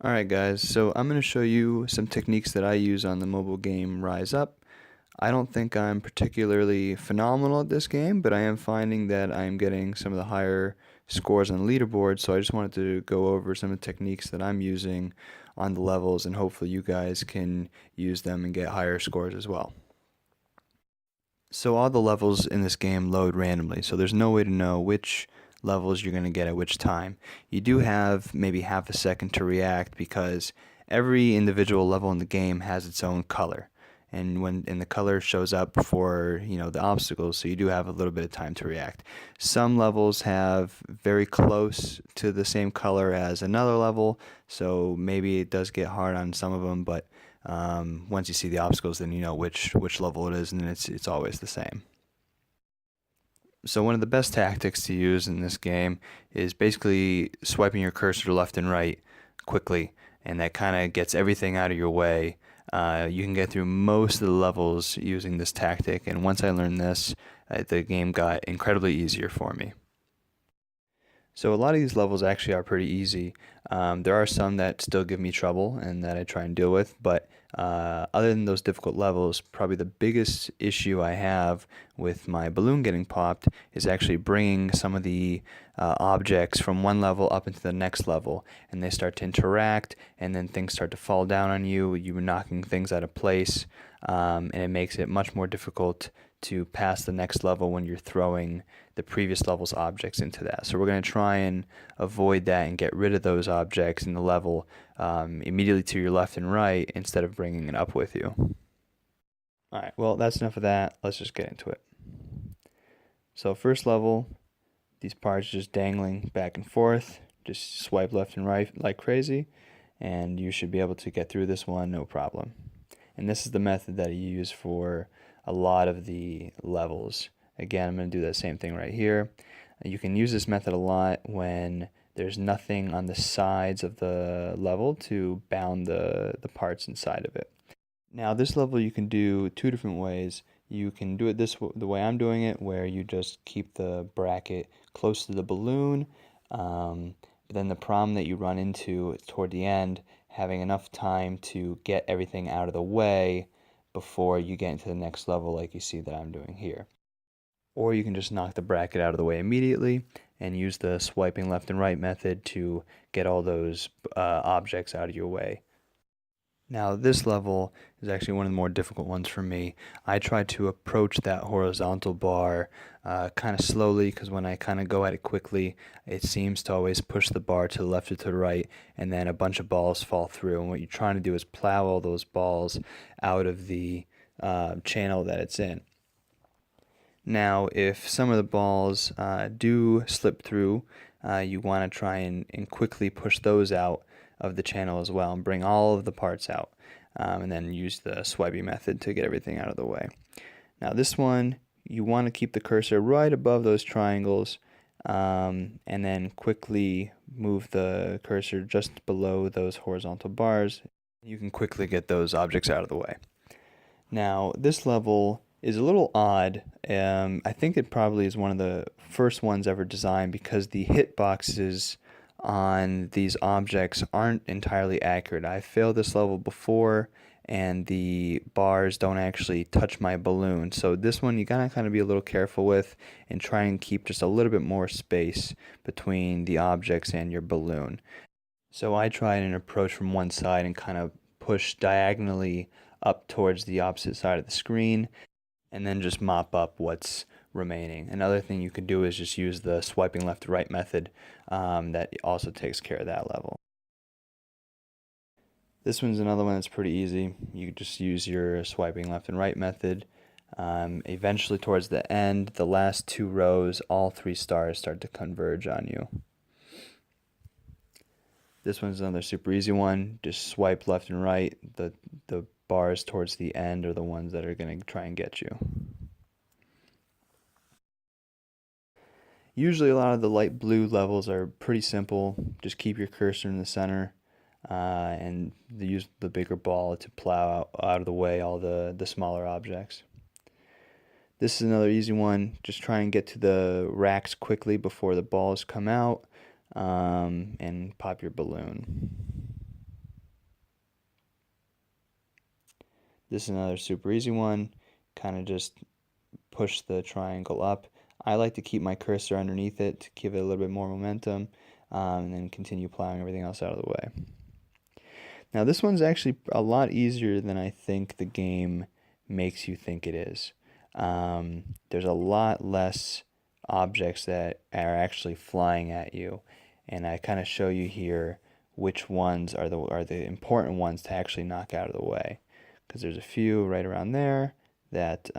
Alright guys, so I'm going to show you some techniques that I use on the mobile game Rise Up. I don't think I'm particularly phenomenal at this game, but I am finding that I'm getting some of the higher scores on the leaderboard, so I just wanted to go over some of the techniques that I'm using on the levels, and hopefully you guys can use them and get higher scores as well. So all the levels in this game load randomly, so there's no way to know which levels you're going to get at which time. You do have maybe half a second to react because every individual level in the game has its own color. And the color shows up for, the obstacles, so you do have a little bit of time to react. Some levels have very close to the same color as another level, so maybe it does get hard on some of them, but once you see the obstacles, then you know which level it is, and it's always the same. So one of the best tactics to use in this game is basically swiping your cursor left and right quickly, and that kind of gets everything out of your way. You can get through most of the levels using this tactic, and once I learned this, the game got incredibly easier for me. So a lot of these levels actually are pretty easy. There are some that still give me trouble and that I try and deal with, but other than those difficult levels, probably the biggest issue I have with my balloon getting popped is actually bringing some of the objects from one level up into the next level, and they start to interact, and then things start to fall down on you. You're knocking things out of place, and it makes it much more difficult to pass the next level when you're throwing the previous level's objects into that. So we're going to try and avoid that and get rid of those objects in the level immediately to your left and right instead of bringing it up with you. Alright, well that's enough of that. Let's just get into it. So first level, these parts just dangling back and forth. Just swipe left and right like crazy, and you should be able to get through this one no problem. And this is the method that I use for a lot of the levels. Again, I'm going to do that same thing right here. You can use this method a lot when there's nothing on the sides of the level to bound the parts inside of it. Now this level you can do two different ways. You can do it the way I'm doing it, where you just keep the bracket close to the balloon, but then the problem that you run into toward the end, having enough time to get everything out of the way before you get into the next level like you see that I'm doing here. Or you can just knock the bracket out of the way immediately and use the swiping left and right method to get all those objects out of your way. Now this level is actually one of the more difficult ones for me. I try to approach that horizontal bar kind of slowly, because when I kind of go at it quickly, it seems to always push the bar to the left or to the right, and then a bunch of balls fall through. And what you're trying to do is plow all those balls out of the channel that it's in. Now, if some of the balls do slip through, you want to try and quickly push those out of the channel as well and bring all of the parts out, and then use the swiping method to get everything out of the way. Now this one, you want to keep the cursor right above those triangles, and then quickly move the cursor just below those horizontal bars. You can quickly get those objects out of the way. Now this level is a little odd. I think it probably is one of the first ones ever designed, because the hitboxes on these objects aren't entirely accurate. I failed this level before, and the bars don't actually touch my balloon. So this one you gotta kind of be a little careful with and try and keep just a little bit more space between the objects and your balloon. So I tried an approach from one side and kind of push diagonally up towards the opposite side of the screen, and then just mop up what's remaining. Another thing you could do is just use the swiping left to right method, that also takes care of that level. This one's another one that's pretty easy. You just use your swiping left and right method. Eventually towards the end, the last two rows, all three stars start to converge on you. This one's another super easy one. Just swipe left and right. The bars towards the end are the ones that are going to try and get you. Usually a lot of the light blue levels are pretty simple. Just keep your cursor in the center, and use the bigger ball to plow out of the way all the smaller objects. This is another easy one. Just try and get to the racks quickly before the balls come out, and pop your balloon. This is another super easy one. Kind of just push the triangle up. I like to keep my cursor underneath it to give it a little bit more momentum, and then continue plowing everything else out of the way. Now this one's actually a lot easier than I think the game makes you think it is. There's a lot less objects that are actually flying at you, and I kind of show you here which ones are the important ones to actually knock out of the way, because there's a few right around there that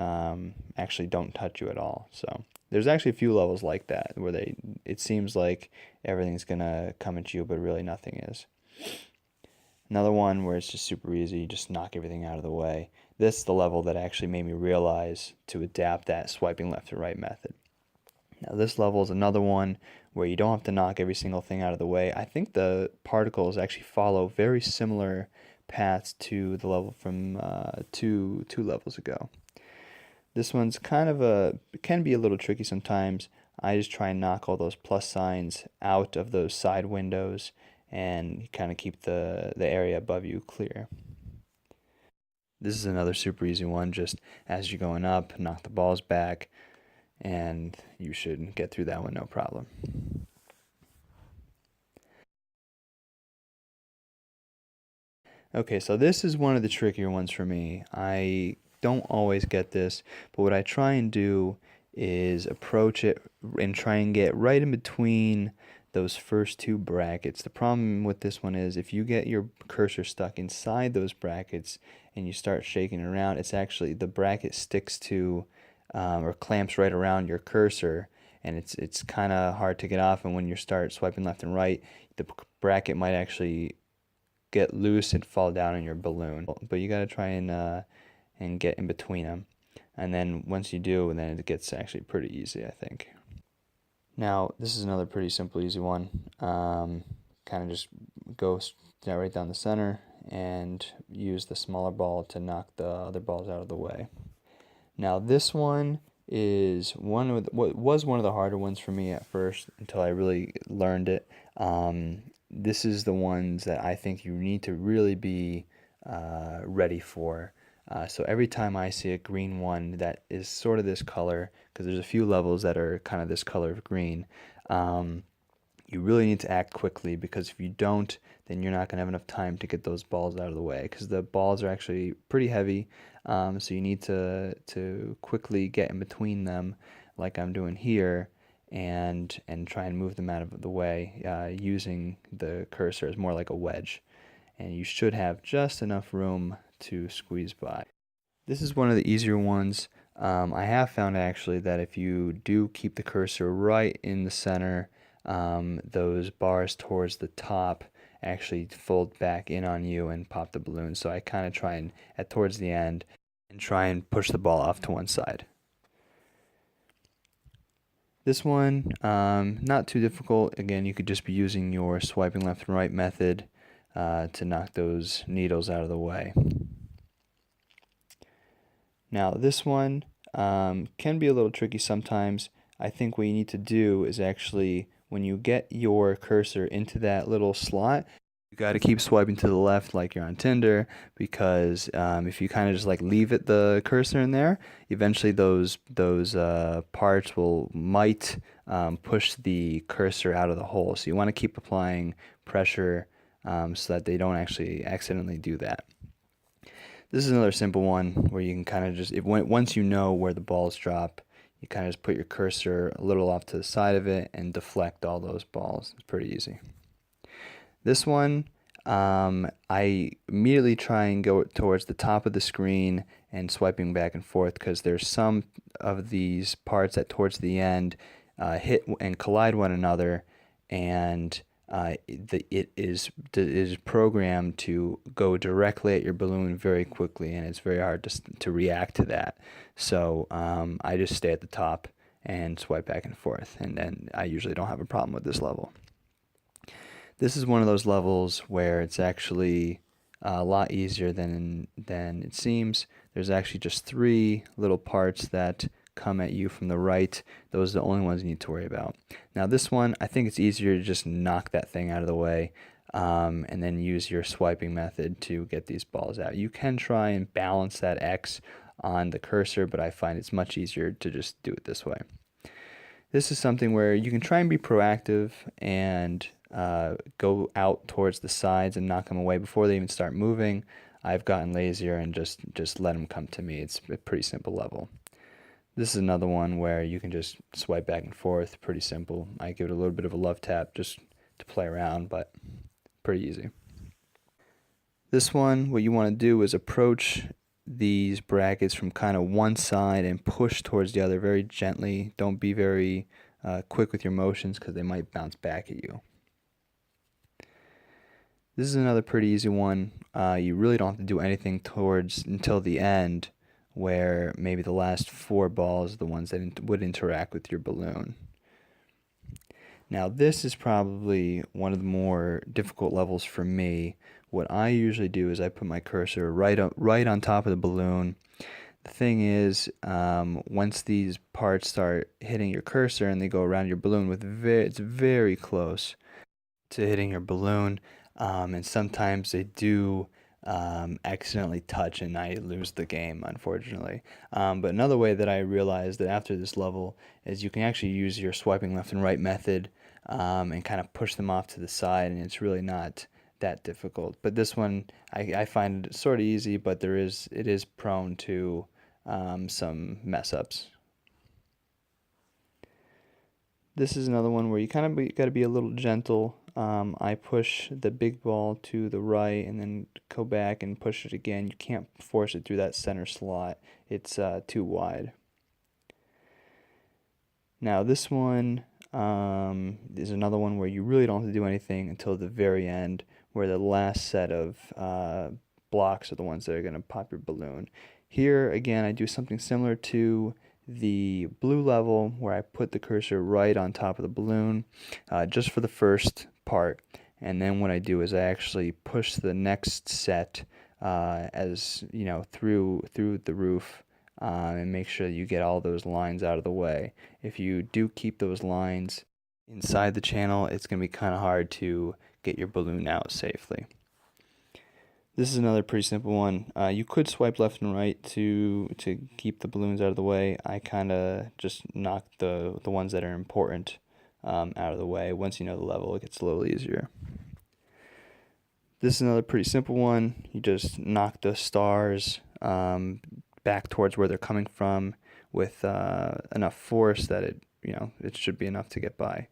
actually don't touch you at all. So there's actually a few levels like that where it seems like everything's gonna come at you, but really nothing is. Another one where it's just super easy, you just knock everything out of the way. This is the level that actually made me realize to adapt that swiping left to right method. Now this level is another one where you don't have to knock every single thing out of the way. I think the particles actually follow very similar paths to the level from two levels ago. This one's it can be a little tricky sometimes. I just try and knock all those plus signs out of those side windows and kind of keep the area above you clear. This is another super easy one. Just as you're going up, knock the balls back, and you should get through that one no problem. Okay, so this is one of the trickier ones for me. I don't always get this, but what I try and do is approach it and try and get right in between those first two brackets. The problem with this one is if you get your cursor stuck inside those brackets and you start shaking it around, it's actually the bracket sticks to or clamps right around your cursor, and it's kind of hard to get off, and when you start swiping left and right, the bracket might actually get loose and fall down in your balloon. But you got to try and get in between them, and then once you do, then it gets actually pretty easy, I think. Now this is another pretty simple, easy one. Kind of just go right down the center and use the smaller ball to knock the other balls out of the way. Now this one is what was one of the harder ones for me at first until I really learned it. This is the ones that I think you need to really be ready for. So every time I see a green one that is sort of this color, because there's a few levels that are kind of this color of green, you really need to act quickly, because if you don't, then you're not going to have enough time to get those balls out of the way, because the balls are actually pretty heavy, so you need to quickly get in between them like I'm doing here, and try and move them out of the way using the cursor as more like a wedge, and you should have just enough room to squeeze by. This is one of the easier ones. I have found actually that if you do keep the cursor right in the center, those bars towards the top actually fold back in on you and pop the balloon. So I kind of try and, towards the end, and try and push the ball off to one side. This one, not too difficult. Again, you could just be using your swiping left and right method to knock those needles out of the way. Now this one can be a little tricky sometimes. I think what you need to do is actually, when you get your cursor into that little slot, you got to keep swiping to the left like you're on Tinder, because if you kind of just like leave the cursor in there, eventually those parts might push the cursor out of the hole. So you want to keep applying pressure so that they don't actually accidentally do that. This is another simple one where you can kind of just, once you know where the balls drop, you kind of just put your cursor a little off to the side of it and deflect all those balls. It's pretty easy. This one, I immediately try and go towards the top of the screen and swiping back and forth, because there's some of these parts that towards the end hit and collide one another, and it is programmed to go directly at your balloon very quickly, and it's very hard to react to that. So I just stay at the top and swipe back and forth, and then I usually don't have a problem with this level. This is one of those levels where it's actually a lot easier than it seems. There's actually just 3 little parts that come at you from the right. Those are the only ones you need to worry about. Now this one, I think it's easier to just knock that thing out of the way. and then use your swiping method to get these balls out. You can try and balance that X on the cursor, but I find it's much easier to just do it this way. This is something where you can try and be proactive and go out towards the sides and knock them away before they even start moving. I've gotten lazier and just let them come to me. It's a pretty simple level. This is another one where you can just swipe back and forth, pretty simple. I give it a little bit of a love tap just to play around, but pretty easy. This one, what you want to do is approach these brackets from kind of one side and push towards the other very gently. Don't be very quick with your motions because they might bounce back at you. This is another pretty easy one. You really don't have to do anything towards until the end, where maybe the last 4 balls are the ones that would interact with your balloon. Now this is probably one of the more difficult levels for me. What I usually do is I put my cursor right on top of the balloon. The thing is, once these parts start hitting your cursor and they go around your balloon, it's very close to hitting your balloon, and sometimes they do accidentally touch and I lose the game, unfortunately. But another way that I realized that after this level is you can actually use your swiping left and right method and kind of push them off to the side, and it's really not that difficult. But this one I find sort of easy, but it is prone to some mess ups. This is another one where you kind of got to be a little gentle. I push the big ball to the right and then go back and push it again. You can't force it through that center slot. It's too wide. Now this one is another one where you really don't have to do anything until the very end, where the last set of blocks are the ones that are going to pop your balloon. Here again I do something similar to the blue level, where I put the cursor right on top of the balloon just for the first part, and then what I do is I actually push the next set as you know through the roof and make sure that you get all those lines out of the way. If you do keep those lines inside the channel, it's going to be kind of hard to get your balloon out safely. This is another pretty simple one. You could swipe left and right to keep the balloons out of the way. I kind of just knock the ones that are important out of the way. Once you know the level, it gets a little easier. This is another pretty simple one. You just knock the stars back towards where they're coming from with enough force that it should be enough to get by.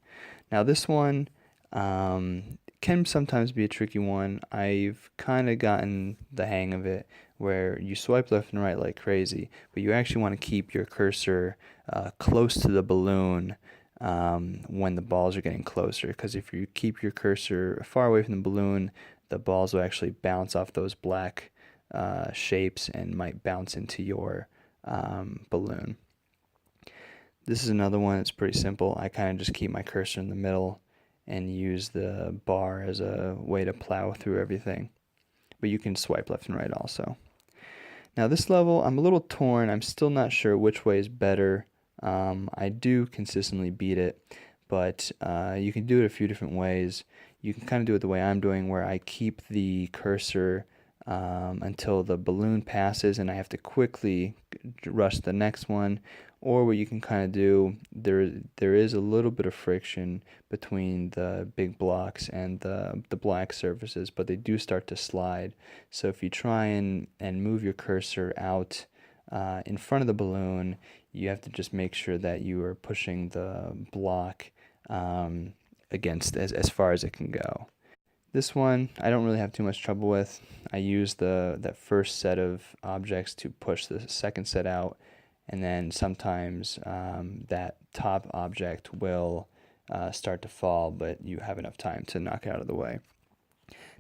Now this one can sometimes be a tricky one. I've kind of gotten the hang of it, where you swipe left and right like crazy, but you actually want to keep your cursor close to the balloon when the balls are getting closer, because if you keep your cursor far away from the balloon, the balls will actually bounce off those black shapes and might bounce into your balloon. This is another one that's pretty simple. I kind of just keep my cursor in the middle and use the bar as a way to plow through everything. But you can swipe left and right also. Now this level, I'm a little torn. I'm still not sure which way is better. I do consistently beat it, but you can do it a few different ways. You can kind of do it the way I'm doing, where I keep the cursor until the balloon passes and I have to quickly rush the next one. Or what you can kind of do, there is a little bit of friction between the big blocks and the black surfaces, but they do start to slide. So if you try and move your cursor out in front of the balloon, you have to just make sure that you are pushing the block against as far as it can go. This one I don't really have too much trouble with. I use that first set of objects to push the second set out, and then sometimes that top object will start to fall, but you have enough time to knock it out of the way.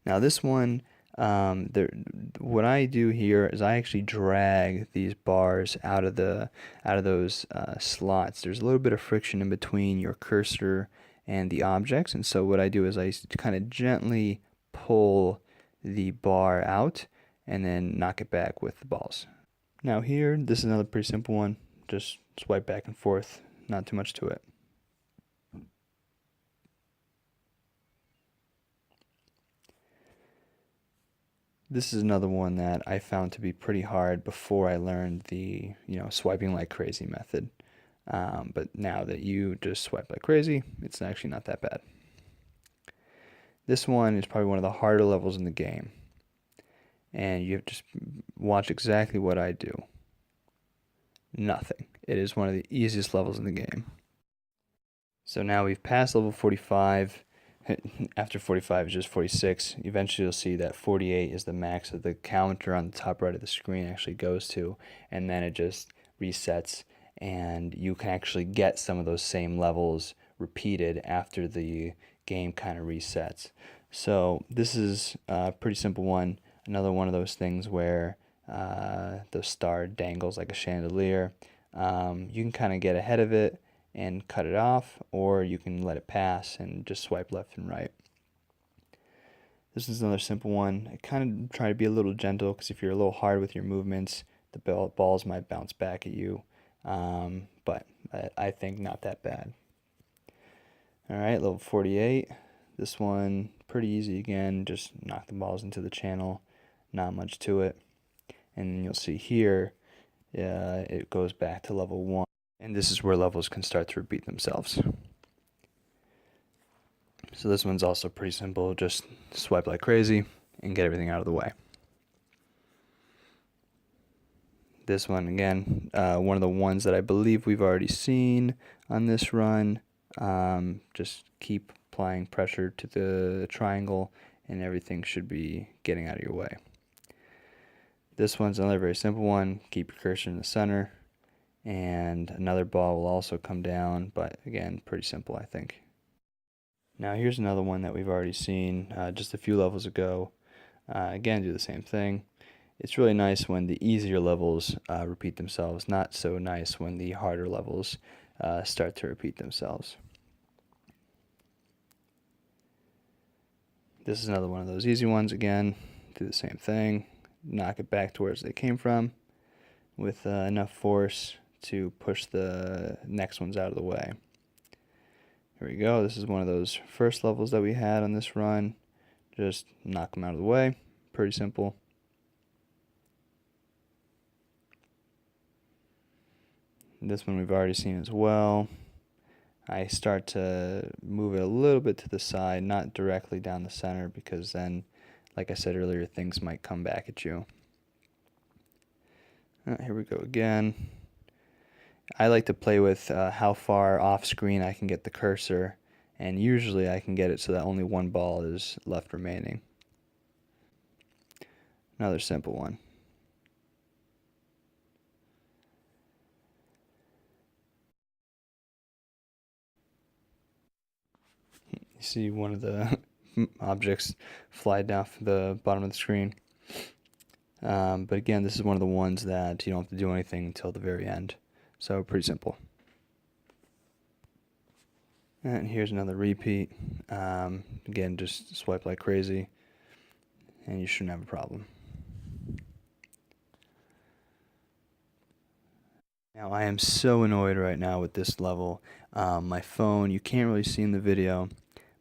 Now this one, what I do here is I actually drag these bars out of those slots. There's a little bit of friction in between your cursor and the objects, and so what I do is I kind of gently pull the bar out and then knock it back with the balls. Now here, this is another pretty simple one. Just swipe back and forth, not too much to it. This is another one that I found to be pretty hard before I learned the, swiping like crazy method. But now that you just swipe like crazy, it's actually not that bad. This one is probably one of the harder levels in the game. And you have to just watch exactly what I do. Nothing. It is one of the easiest levels in the game. So now we've passed level 45. After 45 is just 46. Eventually you'll see that 48 is the max that the counter on the top right of the screen actually goes to, and then it just resets, and you can actually get some of those same levels repeated after the game kind of resets. So this is a pretty simple one. Another one of those things where the star dangles like a chandelier. You can kind of get ahead of it and cut it off, or you can let it pass and just swipe left and right. This is another simple one. I kind of try to be a little gentle, because if you're a little hard with your movements, the balls might bounce back at you, but I think not that bad. Alright, level 48. This one, pretty easy again, just knock the balls into the channel, not much to it. And you'll see here, it goes back to level 1. And this is where levels can start to repeat themselves. So this one's also pretty simple. Just swipe like crazy and get everything out of the way. This one, again, one of the ones that I believe we've already seen on this run. Just keep applying pressure to the triangle and everything should be getting out of your way. This one's another very simple one. Keep your cursor in the center, and another ball will also come down, but again, pretty simple, I think. Now here's another one that we've already seen just a few levels ago. Again, do the same thing. It's really nice when the easier levels repeat themselves, not so nice when the harder levels start to repeat themselves. This is another one of those easy ones. Again, do the same thing. Knock it back towards where they came from with enough force to push the next ones out of the way. Here we go. This is one of those first levels that we had on this run. Just knock them out of the way. Pretty simple. This one we've already seen as well. I start to move it a little bit to the side, not directly down the center, because then, like I said earlier, things might come back at you. Here we go again. I like to play with how far off screen I can get the cursor, and usually I can get it so that only one ball is left remaining. Another simple one. You see one of the objects fly down the bottom of the screen. But again, this is one of the ones that you don't have to do anything until the very end. So pretty simple. And here's another repeat. Again, just swipe like crazy, and you shouldn't have a problem. Now, I am so annoyed right now with this level. My phone, you can't really see in the video,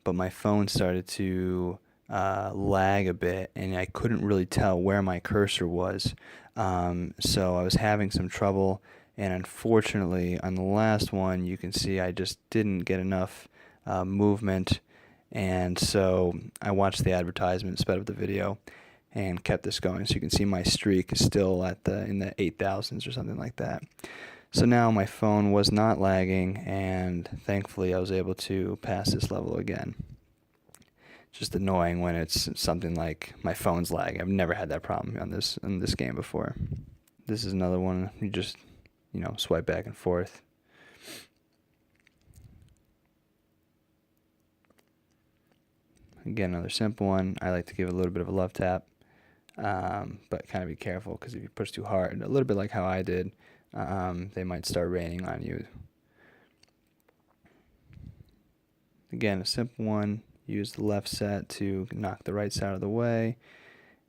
but my phone started to lag a bit, and I couldn't really tell where my cursor was. So I was having some trouble, and unfortunately on the last one you can see I just didn't get enough movement, and so I watched the advertisement, sped up the video, and kept this going. So you can see my streak is still at in the 8,000s or something like that. So now my phone was not lagging, and thankfully I was able to pass this level again. Just annoying when it's something like my phone's lagging. I've never had that problem in this game before. This is another one. You just, swipe back and forth. Again, another simple one. I like to give a little bit of a love tap, but kind of be careful, because if you push too hard, a little bit like how I did, they might start raining on you. Again, a simple one. Use the left set to knock the right side of the way,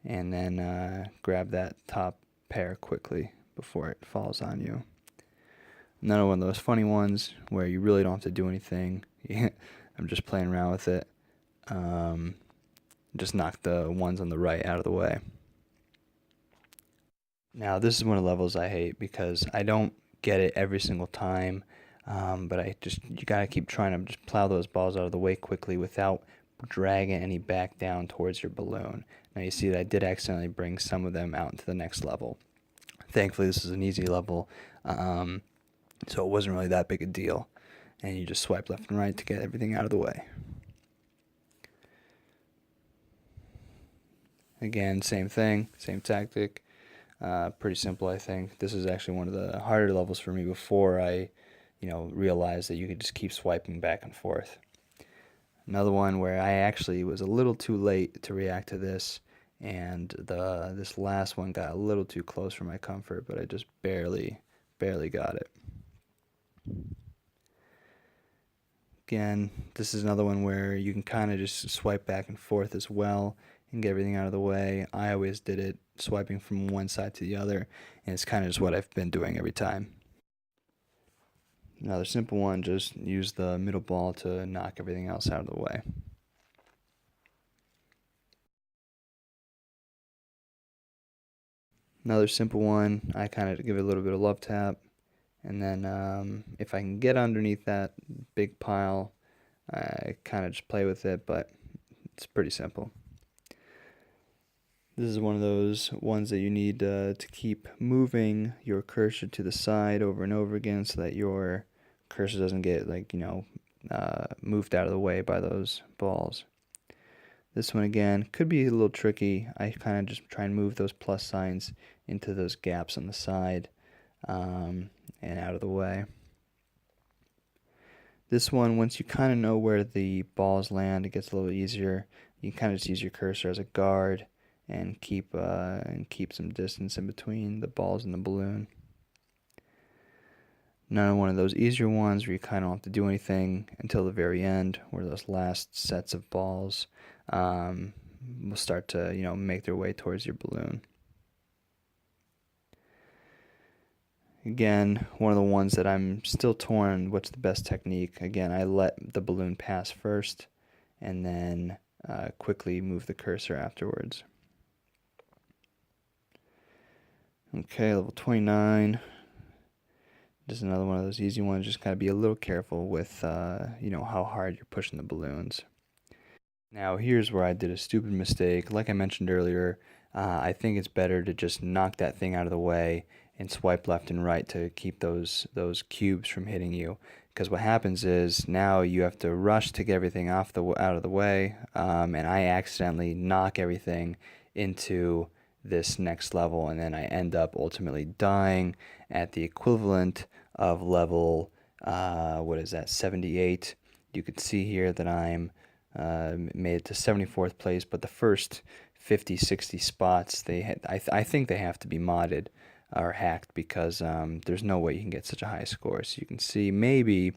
and then grab that top pair quickly before it falls on you. Another one of those funny ones where you really don't have to do anything. I'm just playing around with it. Just knock the ones on the right out of the way. Now, this is one of the levels I hate because I don't get it every single time, but you gotta keep trying to just plow those balls out of the way quickly without dragging any back down towards your balloon. Now, you see that I did accidentally bring some of them out into the next level. Thankfully, this is an easy level, so it wasn't really that big a deal. And you just swipe left and right to get everything out of the way. Again, same thing, same tactic. Pretty simple, I think. This is actually one of the harder levels for me before I, realized that you could just keep swiping back and forth. Another one where I actually was a little too late to react to this, and this last one got a little too close for my comfort, but I just barely got it. Again, this is another one where you can kind of just swipe back and forth as well and get everything out of the way. I always did it swiping from one side to the other, and it's kind of just what I've been doing every time. Another simple one, just use the middle ball to knock everything else out of the way. Another simple one, I kind of give it a little bit of love tap, and then if I can get underneath that big pile, I kind of just play with it, but it's pretty simple. This is one of those ones that you need to keep moving your cursor to the side over and over again so that your cursor doesn't get moved out of the way by those balls. This one again could be a little tricky. I kind of just try and move those plus signs into those gaps on the side and out of the way. This one, once you kind of know where the balls land, it gets a little easier. You can kind of just use your cursor as a guard and keep some distance in between the balls and the balloon. Another one of those easier ones where you kind of don't have to do anything until the very end, where those last sets of balls will start to make their way towards your balloon. Again, one of the ones that I'm still torn what's the best technique. Again, I let the balloon pass first and then quickly move the cursor afterwards. Okay, level 29. Just another one of those easy ones. Just gotta be a little careful with how hard you're pushing the balloons. Now here's where I did a stupid mistake. Like I mentioned earlier, I think it's better to just knock that thing out of the way and swipe left and right to keep those cubes from hitting you. Because what happens is now you have to rush to get everything out of the way, and I accidentally knock everything into this next level, and then I end up ultimately dying at the equivalent of level, 78. You can see here that I'm made it to 74th place, but the first 50, 60 spots, I think they have to be modded or hacked because there's no way you can get such a high score. So you can see maybe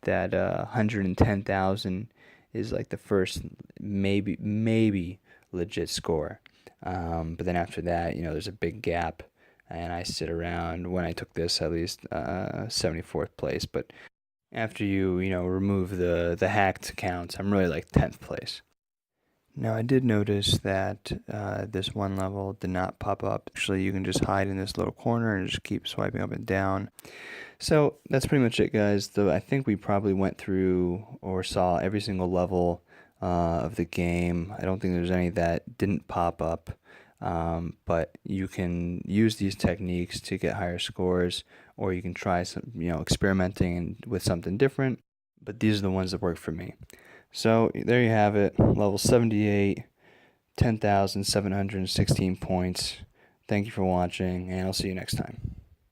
that 110,000 is like the first maybe legit score. But then after that, there's a big gap, and I sit around, when I took this at least, 74th place. But after you remove the hacked accounts, I'm really like 10th place. Now I did notice that this one level did not pop up. Actually, you can just hide in this little corner and just keep swiping up and down. So that's pretty much it, guys. Though I think we probably went through or saw every single level of the game. I don't think there's any that didn't pop up. But you can use these techniques to get higher scores, or you can try some, experimenting with something different. But these are the ones that work for me. So there you have it, level 78, 10,716 points. Thank you for watching, and I'll see you next time.